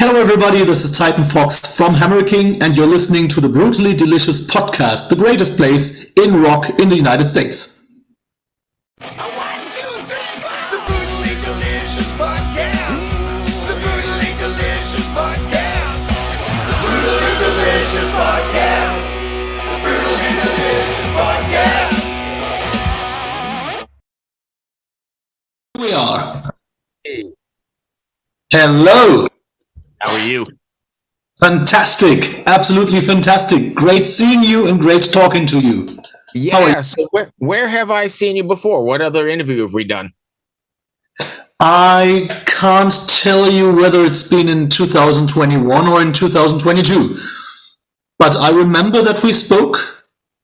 Hello everybody, this is Titan Fox from Hammer King, and you're listening to the Brutally Delicious podcast, the greatest place in rock in the United States. The Brutally Delicious Podcast. The Brutally Delicious Podcast. The Brutally Delicious Podcast. The Brutally Delicious Podcast. Here we are. Hey, Hello. how are you? Fantastic. Absolutely fantastic. Great seeing you and great talking to you. How are Yeah, you? so where have I seen you before? What other interview have we done? I can't tell you whether it's been in 2021 or in 2022, but I remember that we spoke.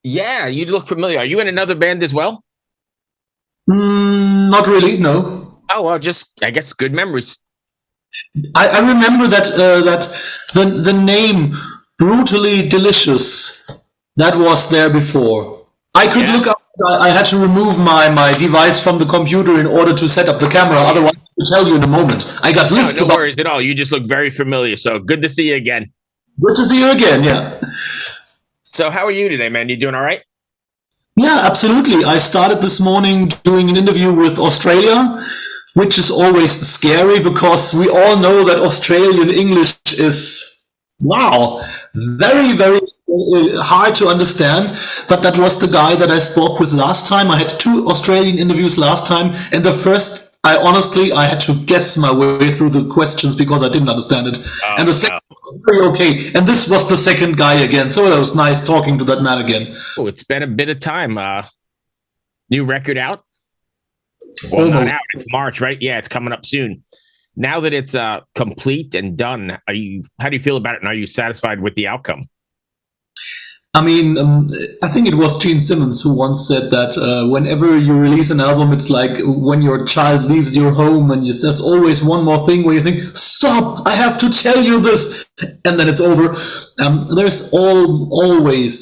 Yeah, you look familiar. Are you in another band as well? Not really, no. Oh, well, I guess good memories. I remember that the name Brutally Delicious, that was there before. I could Yeah. look up. I had to remove my device from the computer in order to set up the camera. Otherwise, I'll tell you in a moment. I got No, lists no about. worries at all. You just look very familiar. So good to see you again. Good to see you again. Yeah. So how are you today, man? You doing all right? Yeah, absolutely. I started this morning doing an interview with Australia, which is always scary because we all know that Australian English is, wow, very, very hard to understand. But that was the guy that I spoke with last time. I had 2 Australian interviews last time, and the first, I had to guess my way through the questions because I didn't understand it. Oh, And the second was very okay. And this was the second guy again. So it was nice talking to that man again. Oh, it's been a bit of time. New record out? Well, not Almost. out. It's March, right? Yeah, it's coming up soon. Now that it's complete and done, how do you feel about it? And are you satisfied with the outcome? I mean, I think it was Gene Simmons who once said that whenever you release an album, it's like when your child leaves your home and there's always one more thing where you think, stop, I have to tell you this, and then it's over. There's always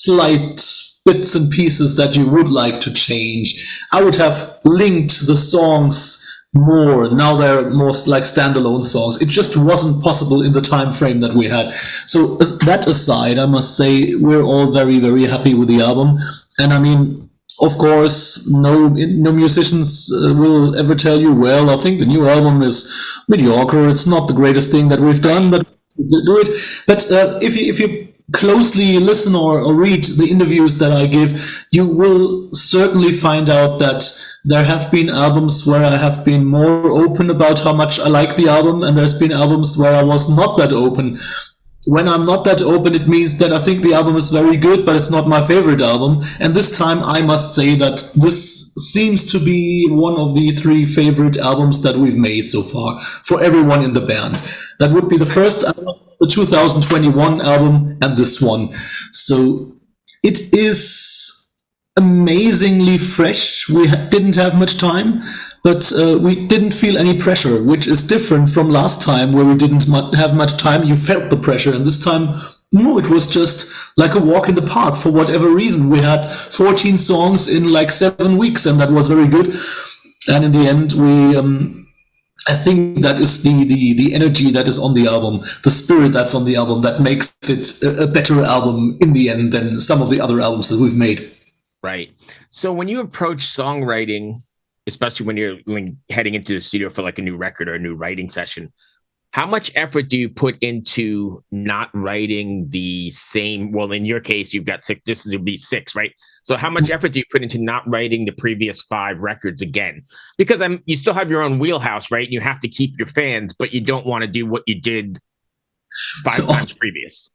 slight bits and pieces that you would like to change. I would have linked the songs more. Now they're most like standalone songs. It just wasn't possible in the time frame that we had. So that aside, I must say we're all very, very happy with the album. And I mean, of course, no musicians will ever tell you, well, I think the new album is mediocre. It's not the greatest thing that we've done, but do it. But if you closely listen or read the interviews that I give, you will certainly find out that there have been albums where I have been more open about how much I like the album, and there's been albums where I was not that open. When I'm not that open, it means that I think the album is very good, but it's not my favorite album. And this time I must say that this seems to be one of the 3 favorite albums that we've made so far for everyone in the band. That would be the first album, the 2021 album, and this one. So it is amazingly fresh. We didn't have much time, but we didn't feel any pressure, which is different from last time where we didn't have much time. You felt the pressure, and this time, no, it was just like a walk in the park for whatever reason. We had 14 songs in like 7 weeks, and that was very good. And in the end, I think that is the energy that is on the album, the spirit that's on the album, that makes it a better album in the end than some of the other albums that we've made. Right. So when you approach songwriting, especially when you're heading into the studio for like a new record or a new writing session, how much effort do you put into not writing the same? Well, in your case, you've got 6. This would be 6, right? So how much effort do you put into not writing the previous 5 records again? Because you still have your own wheelhouse, right? You have to keep your fans, but you don't want to do what you did 5 times previous.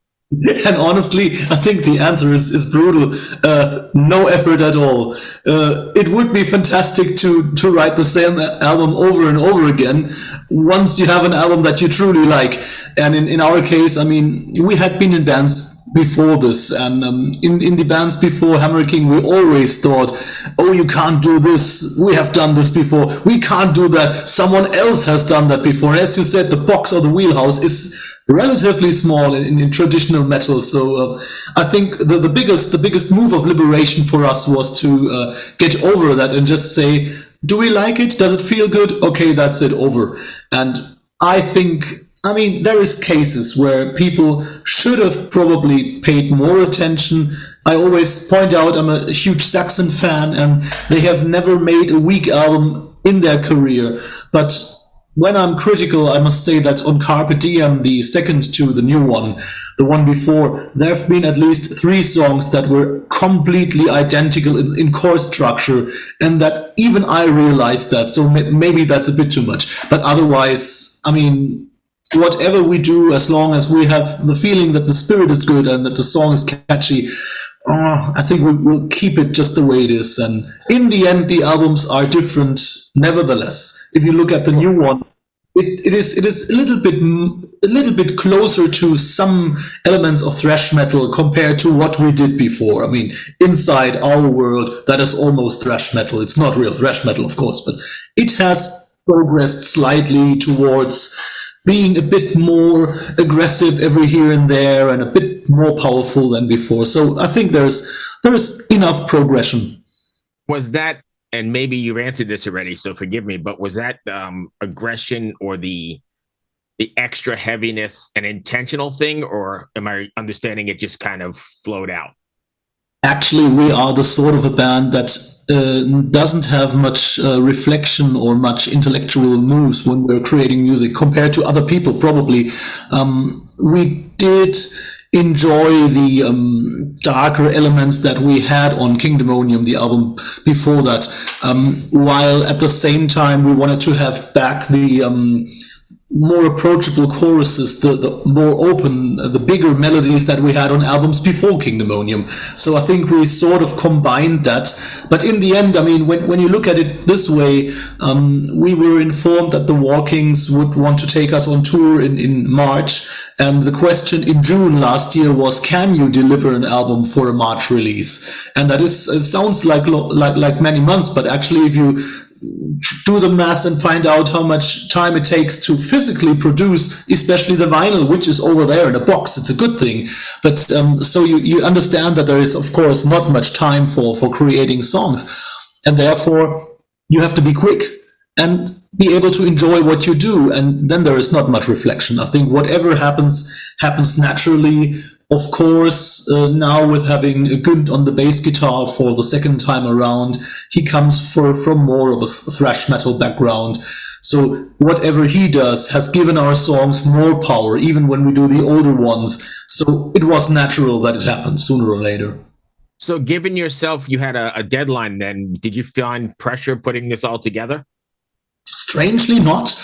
And honestly, I think the answer is brutal. No effort at all. It would be fantastic to write the same album over and over again once you have an album that you truly like. And in our case, I mean, we had been in bands before this, and in the bands before Hammer King, we always thought, oh, you can't do this, we have done this before, we can't do that, someone else has done that before. And as you said, the box or the wheelhouse is relatively small in traditional metal. So I think the biggest move of liberation for us was to get over that and just say, do we like it? Does it feel good? Okay, that's it, over. And I think I mean, there is cases where people should have probably paid more attention. I always point out I'm a huge Saxon fan, and they have never made a weak album in their career. But when I'm critical, I must say that on Carpe Diem, the second to the new one, the one before, there have been at least 3 songs that were completely identical in chord structure, and that even I realized that, so maybe that's a bit too much. But otherwise, I mean, whatever we do, as long as we have the feeling that the spirit is good and that the song is catchy, I think we'll keep it just the way it is. And in the end, the albums are different nevertheless. If you look at the new one, it is a little bit closer to some elements of thrash metal compared to what we did before. I mean, Inside Our World, that is almost thrash metal. It's not real thrash metal, of course, but it has progressed slightly towards being a bit more aggressive every here and there and a bit more powerful than before. So I think there's enough progression. Was that, and maybe you've answered this already, so forgive me, but was that aggression or the extra heaviness an intentional thing, or am I understanding it just kind of flowed out? Actually, we are the sort of a band that doesn't have much reflection or much intellectual moves when we're creating music compared to other people, probably. We did enjoy the darker elements that we had on Kingdomonium, the album before that, while at the same time we wanted to have back the more approachable choruses, the more open, the bigger melodies that we had on albums before Kingdomonium. So I think we sort of combined that. But in the end, I mean, when you look at it this way, we were informed that the Walkings would want to take us on tour in March. And the question in June last year was, can you deliver an album for a March release? And that is, it sounds like many months, but actually if you do the math and find out how much time it takes to physically produce, especially the vinyl, which is over there in a box, it's a good thing. But so you understand that there is, of course, not much time for creating songs. And therefore, you have to be quick and be able to enjoy what you do. And then there is not much reflection. I think whatever happens naturally. Of course, now with having a Günd on the bass guitar for the second time around, he comes from more of a thrash metal background. So whatever he does has given our songs more power, even when we do the older ones. So it was natural that it happened sooner or later. So given yourself, you had a deadline then, did you find pressure putting this all together? Strangely not.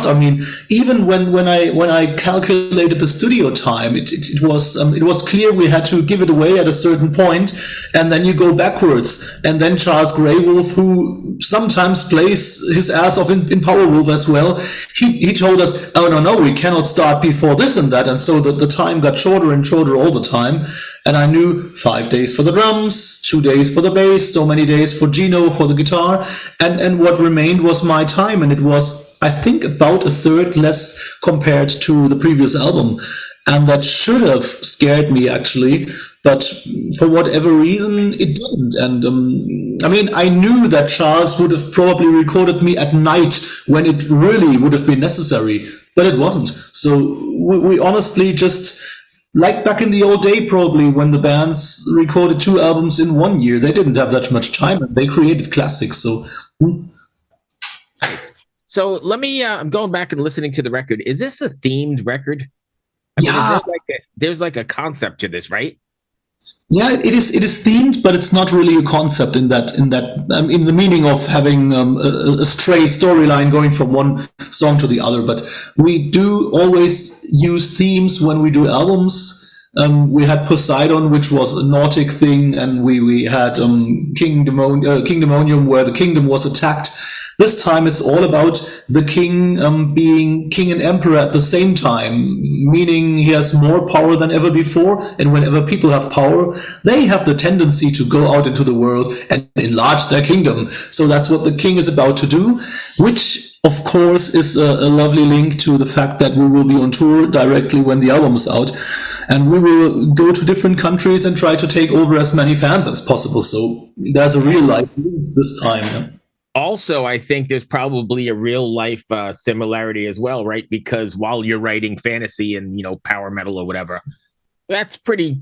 I mean, even when I calculated the studio time, it was clear we had to give it away at a certain point, and then you go backwards. And then Charles Greywolf, who sometimes plays his ass off in Powerwolf as well, he told us, oh no, we cannot start before this and that, and so the time got shorter and shorter all the time. And I knew 5 days for the drums, 2 days for the bass, so many days for Gino for the guitar, and what remained was my time, and it was, I think, about a third less compared to the previous album. And that should have scared me, actually, but for whatever reason, it didn't. And I mean, I knew that Charles would have probably recorded me at night when it really would have been necessary, but it wasn't. So we honestly just, like back in the old day, probably, when the bands recorded 2 albums in 1 year, they didn't have that much time, and they created classics. So. Nice. So let me, I'm going back and listening to the record. Is this a themed record? I mean, there's like a concept to this, right? Yeah, it is themed, but it's not really a concept in the meaning of having a straight storyline going from one song to the other. But we do always use themes when we do albums. We had Poseidon, which was a Nordic thing, and we had Kingdomonium, where the kingdom was attacked. This time it's all about the king being king and emperor at the same time, meaning he has more power than ever before, and whenever people have power, they have the tendency to go out into the world and enlarge their kingdom. So that's what the king is about to do, which of course is a lovely link to the fact that we will be on tour directly when the album is out, and we will go to different countries and try to take over as many fans as possible. So there's a real life link this time. Yeah. Also, I think there's probably a real life similarity as well, right? Because while you're writing fantasy and power metal or whatever, that's pretty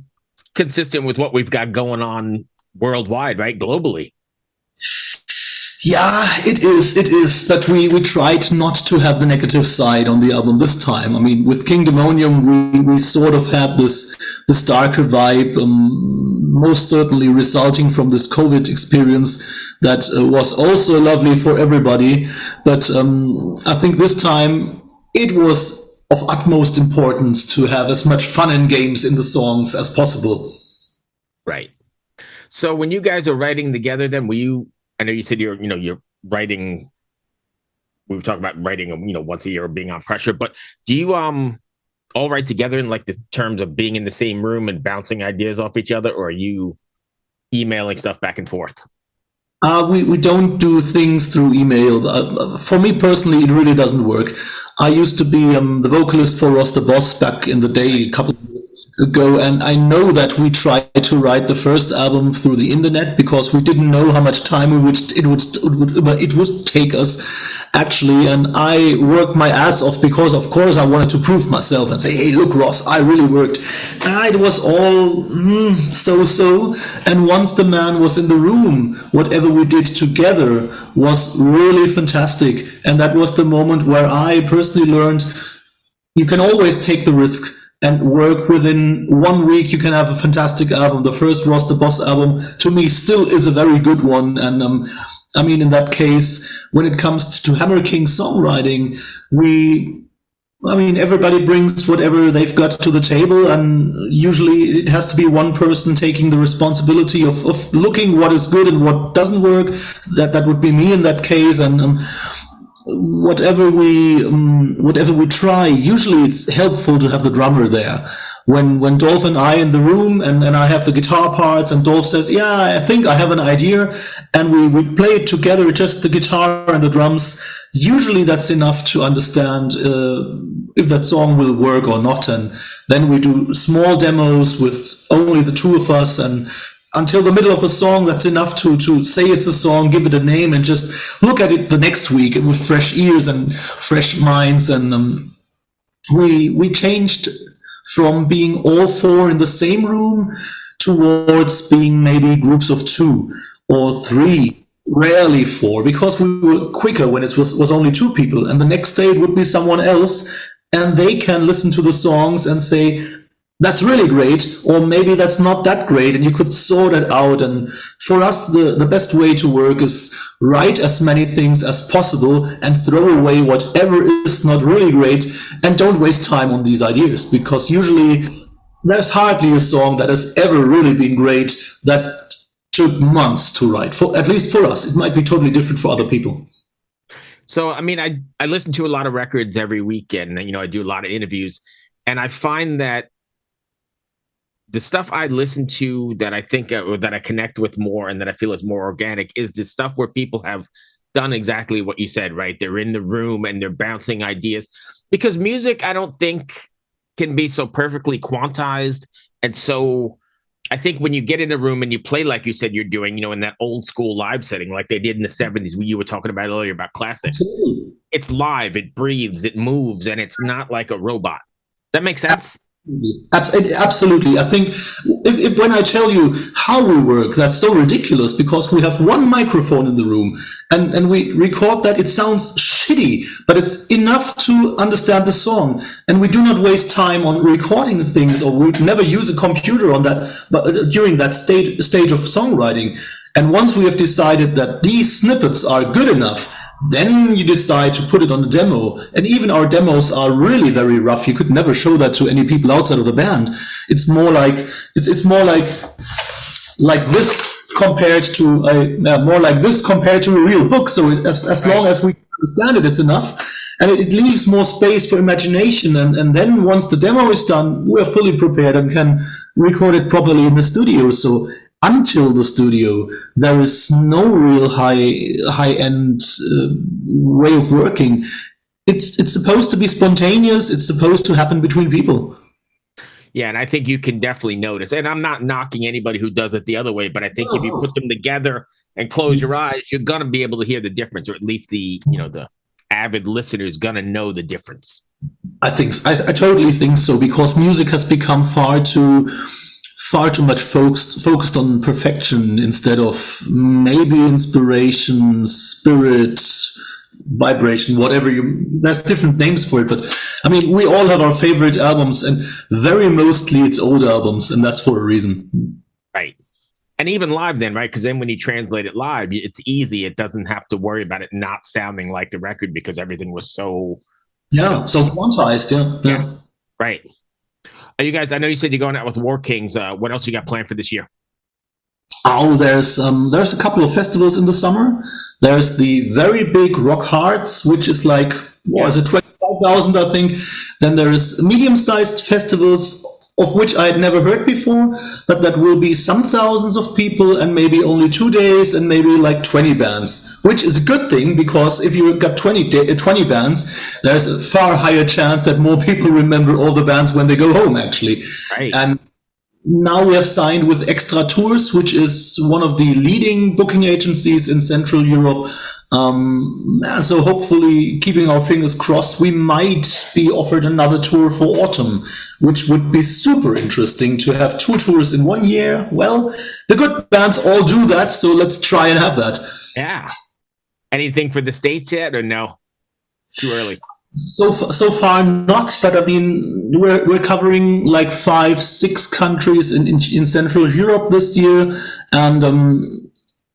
consistent with what we've got going on worldwide, right? Globally. Yeah, it is. It is. But we tried not to have the negative side on the album this time. I mean, with King Demonium, we sort of had this darker vibe, most certainly resulting from this COVID experience that was also lovely for everybody. But I think this time it was of utmost importance to have as much fun and games in the songs as possible. Right. So when you guys are writing together, then I know you said you're writing. We were talking about writing, once a year or being on pressure. But do you all write together in like the terms of being in the same room and bouncing ideas off each other, or are you emailing stuff back and forth? We don't do things through email. For me personally, it really doesn't work. I used to be the vocalist for Ross the Boss back in the day, a couple of years ago, and I know that we tried to write the first album through the internet because we didn't know how much time it would take us actually, and I worked my ass off because of course I wanted to prove myself and say, hey, look, Ross, I really worked. And it was all so, and once the man was in the room, whatever we did together was really fantastic, and that was the moment where I personally learned you can always take the risk and work. Within 1 week you can have a fantastic album. The first Ross the Boss album to me still is a very good one, and I mean, in that case, when it comes to Hammer King songwriting, everybody brings whatever they've got to the table, and usually it has to be one person taking the responsibility of looking what is good and what doesn't work. That would be me in that case, and whatever we try, usually it's helpful to have the drummer there. When Dolph and I in the room, and I have the guitar parts, and Dolph says, yeah, I think I have an idea, and we play it together, just the guitar and the drums, usually that's enough to understand if that song will work or not. And then we do small demos with only the two of us, and until the middle of the song, that's enough to say it's a song, give it a name, and just look at it the next week with fresh ears and fresh minds. And we changed from being all four in the same room towards being maybe groups of 2 or 3, rarely 4, because we were quicker when it was only 2 people, and the next day it would be someone else, and they can listen to the songs and say, that's really great, or maybe that's not that great, and you could sort it out. And for us, the best way to work is write as many things as possible and throw away whatever is not really great, and don't waste time on these ideas, because usually there's hardly a song that has ever really been great that took months to write, at least for us. It might be totally different for other people. So, I mean, I listen to a lot of records every weekend, and I do a lot of interviews, and I find that the stuff I listen to that I think or that I connect with more and that I feel is more organic is the stuff where people have done exactly what you said, right? They're in the room and they're bouncing ideas, because music, I don't think, can be so perfectly quantized. And so I think when you get in a room and you play, like you said, you're doing, in that old school live setting, like they did in the 70s, you were talking about earlier about classics. Absolutely. It's live, it breathes, it moves, and it's not like a robot. That makes sense? Absolutely. I think if when I tell you how we work, that's so ridiculous, because we have one microphone in the room and we record that. It sounds shitty, but it's enough to understand the song, and we do not waste time on recording things, or we never use a computer on that, but during that stage of songwriting. And once we have decided that these snippets are good enough, then you decide to put it on a demo. And even our demos are really very rough. You could never show that to any people outside of the band. It's more like it's more like this compared to a real book. So as long as we understand it, it's enough, and it leaves more space for imagination. And then once the demo is done, we're fully prepared and can record it properly in the studio. So until the studio, there is no real high-end way of working. It's supposed to be spontaneous. It's supposed to happen between people. Yeah, and I think you can definitely notice. And I'm not knocking anybody who does it the other way, but I think if you put them together and close your eyes, you're gonna be able to hear the difference, or at least the avid listener is gonna know the difference. I think I totally think so, because music has become far too much focused on perfection instead of maybe inspiration, spirit, vibration, whatever there's different names for it, but I mean, we all have our favorite albums, and very mostly it's old albums, and that's for a reason. Right. And even live then, right? Because then when you translate it live, it's easy. It doesn't have to worry about it not sounding like the record because everything was so so quantized. Yeah. Right. You guys, I know you said you're going out with War Kings. What else you got planned for this year? Oh, there's a couple of festivals in the summer. There's the very big Rock Hearts, which is like, is it 25,000, I think. Then there's medium-sized festivals, of which I had never heard before, but that will be some thousands of people and maybe only 2 days and maybe like 20 bands, which is a good thing, because if you got 20 bands, there's a far higher chance that more people remember all the bands when they go home, actually. Right. And now we have signed with Extra Tours, which is one of the leading booking agencies in Central Europe. So hopefully, keeping our fingers crossed, we might be offered another tour for autumn, which would be super interesting to have 2 tours in 1 year. Well, the good bands all do that, so let's try and have that. Yeah. Anything for the States yet, or no? Too early. So far not, but I mean, we're covering like 5-6 countries in Central Europe this year, and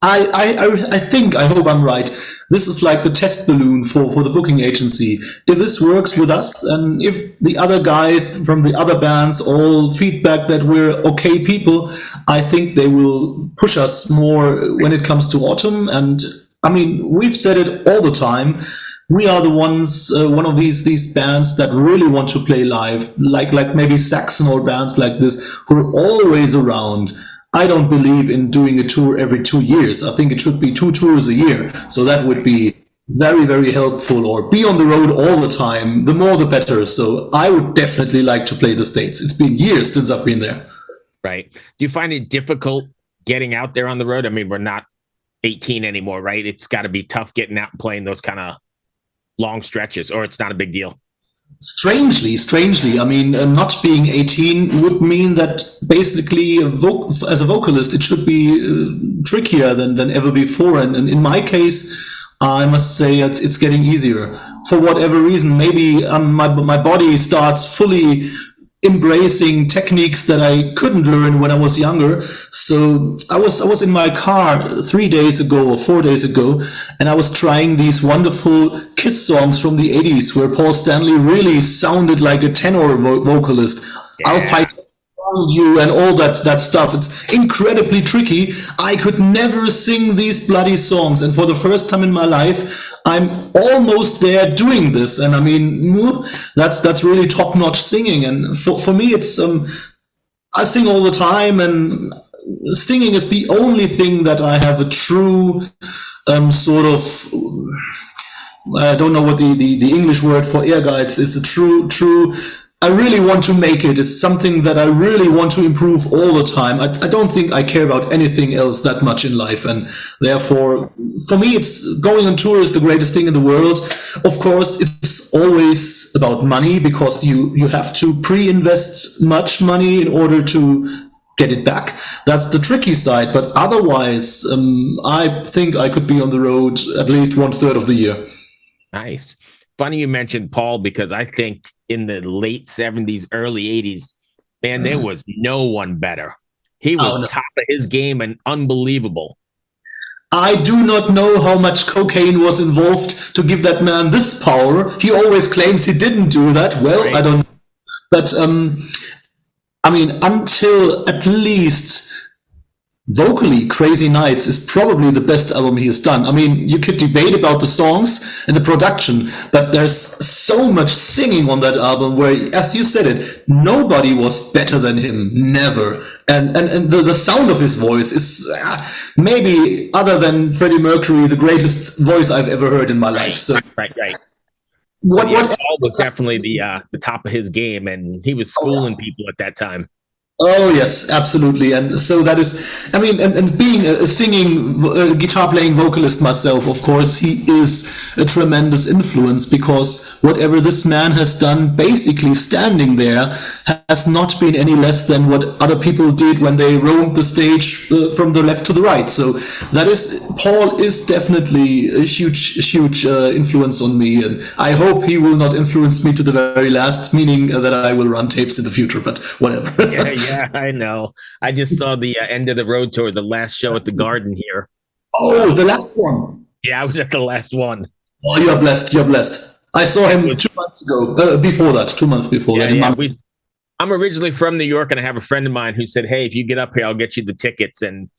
I hope I'm right. This is like the test balloon for the booking agency. If this works with us, and if the other guys from the other bands all feedback that we're okay people, I think they will push us more when it comes to autumn. And I mean, we've said it all the time. We are the ones, one of these bands that really want to play live, like maybe Saxon or bands like this, who are always around. I don't believe in doing a tour every 2 years. I think it should be 2 tours a year. So that would be very, very helpful, or be on the road all the time. The more, the better. So I would definitely like to play the States. It's been years since I've been there. Right. Do you find it difficult getting out there on the road? I mean, we're not 18 anymore, right? It's got to be tough getting out and playing those kind of long stretches, or it's not a big deal? Strangely, I mean, not being 18 would mean that basically as a vocalist it should be trickier than ever before, and in my case I must say it's getting easier for whatever reason. Maybe my body starts fully embracing techniques that I couldn't learn when I was younger. So I was in my car 3 days ago or 4 days ago, and I was trying these wonderful Kiss songs from the 80s where Paul Stanley really sounded like a tenor vocalist. Yeah. I'll Fight You and all that stuff. It's incredibly tricky. I could never sing these bloody songs, and for the first time in my life I'm almost there doing this. And I mean, that's really top-notch singing. And for me, it's I sing all the time, and singing is the only thing that I have a true sort of, I don't know what the English word for ehrgeiz is. A true I really want to make it. It's something that I really want to improve all the time. I don't think I care about anything else that much in life, and therefore, for me, it's going on tour is the greatest thing in the world. Of course, it's always about money, because you have to pre-invest much money in order to get it back. That's the tricky side, but otherwise, I think I could be on the road at least 1/3 of the year. Nice. Funny you mentioned Paul, because I think in the late 70s, early 80s, man, there was no one better. He was top of his game and unbelievable. I do not know how much cocaine was involved to give that man this power. He always claims he didn't do that. Well, right. I don't know. But, I mean, until at least vocally, Crazy Nights is probably the best album he has done. I mean, you could debate about the songs and the production, but there's so much singing on that album where, as you said it, nobody was better than him, never. And the sound of his voice is maybe, other than Freddie Mercury, the greatest voice I've ever heard in my life. So. Right. Paul was definitely the top of his game, and he was schooling people at that time. Oh yes, absolutely, and so that is, I mean, and being a singing, guitar playing vocalist myself, of course, he is a tremendous influence, because whatever this man has done, basically standing there, has not been any less than what other people did when they roamed the stage from the left to the right. So that is, Paul is definitely a huge influence on me, and I hope he will not influence me to the very last, meaning that I will run tapes in the future, but whatever. Yeah, I know. I just saw the end of the road tour, the last show at the Garden here. Oh, the last one. Yeah, I was at the last one. Oh, you're blessed. You're blessed. I saw him 2 months ago. Before that, 2 months before that. Yeah, I'm originally from New York, and I have a friend of mine who said, "Hey, if you get up here, I'll get you the tickets." And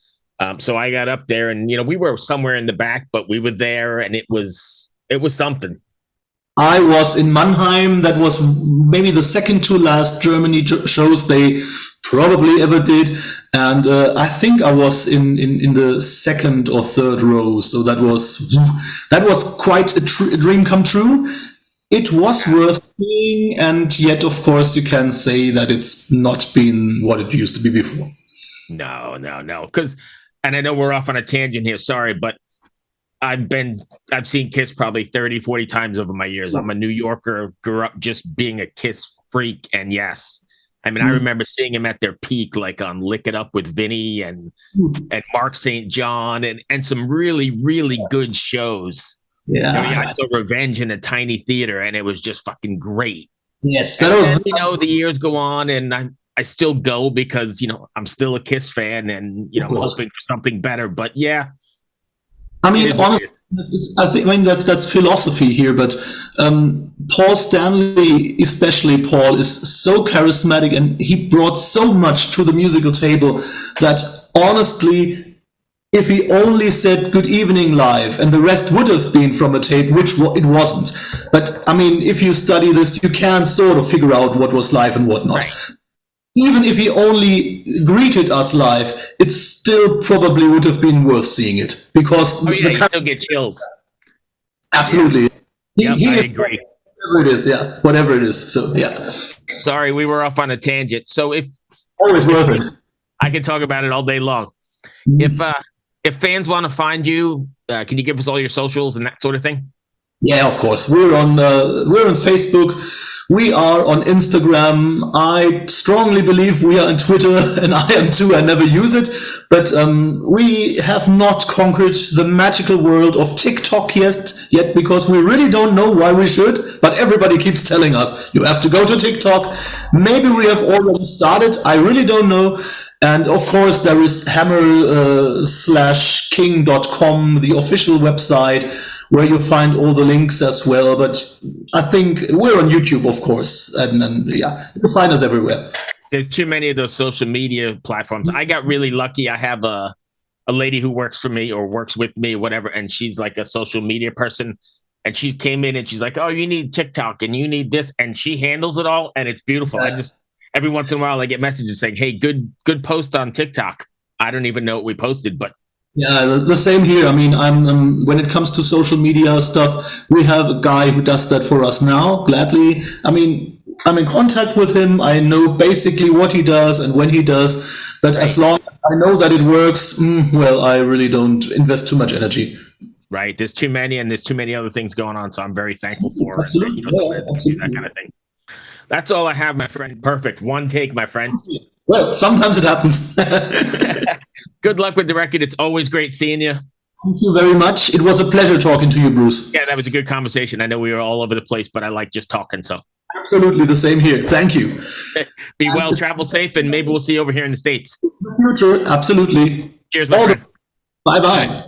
so I got up there, and we were somewhere in the back, but we were there, and it was something. I was in Mannheim. That was maybe the second to last Germany shows they probably ever did, and I think I was in the second or third row. So that was quite a dream come true. It was worth seeing, and yet, of course, you can say that it's not been what it used to be before. No. And I know we're off on a tangent here. Sorry, but I've seen Kiss probably 30, 40 times over my years. I'm a New Yorker, grew up just being a Kiss freak. And yes, I mean, I remember seeing him at their peak, like on Lick It Up with Vinny and Mark St. John and some really, really good shows. Yeah. I saw Revenge in a tiny theater, and it was just fucking great. Yes. The years go on, and I still go because, I'm still a Kiss fan, and, hoping for something better. But yeah. I mean, honestly, that's philosophy here, but Paul Stanley, especially Paul, is so charismatic, and he brought so much to the musical table that, honestly, if he only said "good evening" live, and the rest would have been from a tape, which it wasn't. But, I mean, if you study this, you can sort of figure out what was live and what not. Right. Even if he only greeted us live, it still probably would have been worth seeing it, because you still get chills. Absolutely. Yeah. I agree. Whatever it is. So yeah. Sorry, we were off on a tangent. So always worth it. I can talk about it all day long. If fans want to find you, can you give us all your socials and that sort of thing? Yeah, of course. We're on Facebook. We are on Instagram. I strongly believe we are on Twitter, and I am too. I never use it, but we have not conquered the magical world of TikTok yet, because we really don't know why we should. But everybody keeps telling us you have to go to TikTok. Maybe we have already started. I really don't know. And of course, there is hammer/king.com, the official website, where you find all the links as well. But I think we're on YouTube, of course, and yeah, you'll find us everywhere. There's too many of those social media platforms. I got really lucky. I have a lady who works for me or works with me, whatever, and she's like a social media person. And she came in and she's like, "Oh, you need TikTok and you need this," and she handles it all, and it's beautiful. Yeah. Every once in a while I get messages saying, "Hey, good post on TikTok." I don't even know what we posted, but yeah, the same here. I mean, when it comes to social media stuff, we have a guy who does that for us now, gladly. I mean, I'm in contact with him. I know basically what he does and when he does, but as long as I know that it works, well, I really don't invest too much energy. Right. There's too many, and there's too many other things going on, so I'm very thankful for absolutely. Absolutely. That kind of thing. That's all I have, my friend. Perfect. One take, my friend. Well, sometimes it happens. Good luck with the record. It's always great seeing you. Thank you very much. It was a pleasure talking to you, Bruce. Yeah, that was a good conversation. I know we were all over the place, but I like just talking. So absolutely the same here. Thank you. Be well, travel safe, and maybe we'll see you over here in the States. In the future, absolutely. Cheers, my friend. Bye-bye.